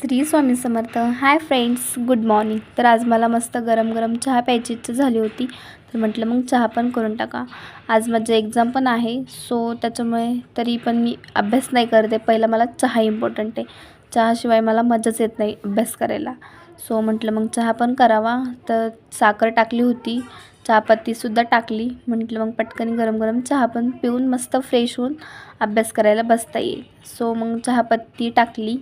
Shri Swami Samarth. Hi friends, good morning. तर आज मला मस्त गरम गरम चहा प्यायची इच्छा झाली होती, तर म्हटलं मग चहा पण करून टाका. आज माझं एक्झाम पण आहे, सो त्याच्यामुळे तरी पण मी अभ्यास नाही करते. पहिला मला चहा इम्पॉर्टंट आहे. चहाशिवाय मला मजाच येत नाही अभ्यास करायला. सो म्हटलं मग चहा पण करावा. तर साखर टाकली होती, चहापत्तीसुद्धा टाकली. म्हटलं मग पटकन गरम गरम चहा पण पिऊन मस्त फ्रेश होऊन अभ्यास करायला बसता येईल. सो मग चहापत्ती टाकली.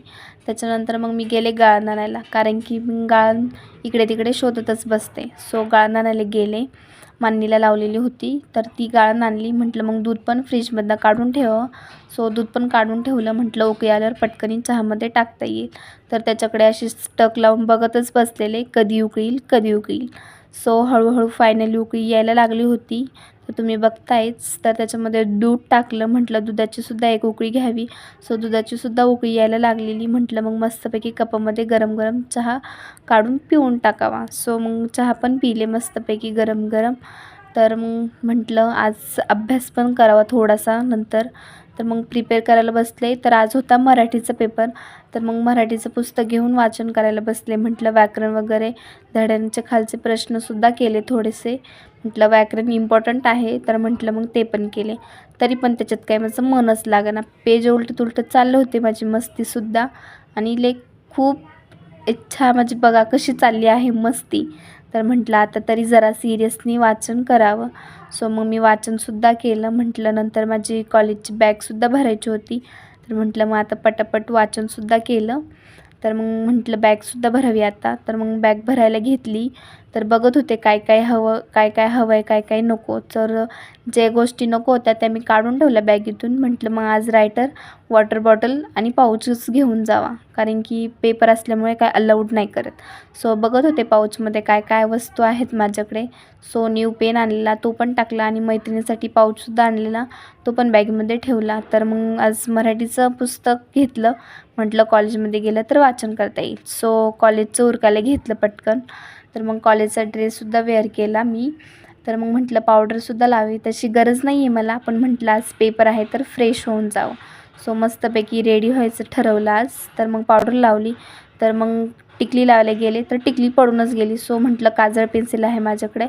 त्याच्यानंतर मग मी गेले गाळण आणायला, कारण की मी गाळण इकडे तिकडे शोधतच बसते. सो गाळण आणायला गेले. मांडणीला लावलेली होती, तर ती गाळण आणली. म्हटलं मग दूध पण फ्रीजमधनं काढून ठेवावं. सो दूध पण काढून ठेवलं. म्हटलं उकळी आल्यावर पटकन चहामध्ये टाकता येईल. तर त्याच्याकडे अशी टक लावून बघतच बसलेले, कधी उकळील कधी उकळील. सो हळूहळू फायनली उकळी यायला लागली होती. तर तुम्ही बघतायच. तर त्याच्यामध्ये दूध टाकलं. म्हटलं दुधाचीसुद्धा एक उकळी घ्यावी. सो दुधाचीसुद्धा उकळी यायला लागलेली. म्हटलं मग मस्तपैकी कपामध्ये गरम गरम चहा काढून पिऊन टाकावा. सो मग चहा पण पिले मस्तपैकी गरम गरम. तर मग म्हटलं आज अभ्यास पण करावा थोडासा नंतर. तर मग प्रिपेअर करायला बसले. तर आज होता मराठीचा पेपर. तर मग मराठीचं पुस्तक घेऊन वाचन करायला बसले. म्हटलं व्याकरण वगैरे धड्यांचे खालचे प्रश्नसुद्धा केले थोडेसे. म्हटलं व्याकरण इम्पॉर्टंट आहे, तर म्हटलं मग ते पण केले. तरी पण त्याच्यात काही माझं मनच लागेना. पेज उलटत उलटत चालले होते माझी मस्तीसुद्धा. आणि खूप इच्छा माझी बघा कशी चालली आहे मस्ती. तर म्हटलं आता तरी जरा सिरियसली वाचन करावं. सो मग मी वाचनसुद्धा केलं. म्हटलं नंतर माझी कॉलेजची बॅगसुद्धा भरायची होती. तर म्हटलं मग आता पटापट वाचनसुद्धा केलं. तर मग म्हटलं बॅगसुद्धा भरावी आता. तर मग बॅग भरायला घेतली. तर बघत होते काय काय हवं, काय काय हवं आहे, काय काय नको. तर जे गोष्टी नको होत्या त्या मी काढून ठेवल्या बॅगेतून. म्हटलं मग आज रायटर, वॉटर बॉटल आणि पाऊचच घेऊन जावा, कारण की पेपर असल्यामुळे काय अलाउड नाही करत. सो बघत होते पाऊचमध्ये काय काय वस्तू आहेत माझ्याकडे. सो न्यू पेन आणलेला, तो पण टाकला. आणि मैत्रिणीसाठी पाऊचसुद्धा आणलेला, तो पण बॅगमध्ये ठेवला. तर मग आज मराठीचं पुस्तक घेतलं. म्हटलं कॉलेजमध्ये गेलं तर वाचन करता येईल. सो कॉलेजचं उरकायला घेतलं पटकन. तर मग कॉलेजचा ड्रेससुद्धा वेअर केला मी. तर मग म्हटलं पावडरसुद्धा लावी, तशी गरज नाही आहे मला, पण म्हटलं आज पेपर आहे तर फ्रेश होऊन जावं. सो मस्तपैकी रेडी व्हायचं ठरवलं आज. तर मग पावडर लावली. तर मग टिकली लावायला गेले, तर टिकली पडूनच गेली. सो म्हटलं काजळ पेन्सिल आहे माझ्याकडे,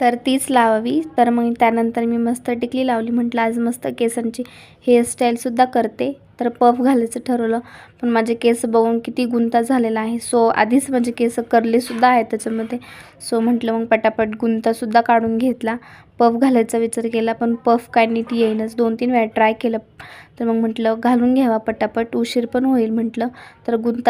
तर तीच लावावी. तर मग त्यानंतर मी मस्त टिकली लावली. म्हटलं आज मस्त केसांची हेअरस्टाईलसुद्धा करते. तर पफ घालायचं ठरवलं, पण माझे केस बघून किती गुंता झालेला आहे. सो आधीच माझे केस करलेसुद्धा आहेत त्याच्यामध्ये. सो म्हटलं मग पटापट गुंतासुद्धा काढून घेतला. पफ घालायचा विचार केला, पण पफ काय नीट येईनच. 2-3 वेळा ट्राय केलं. तर मग म्हटलं घालून घ्यावा पटापट, उशीर पण होईल म्हटलं. तर गुंता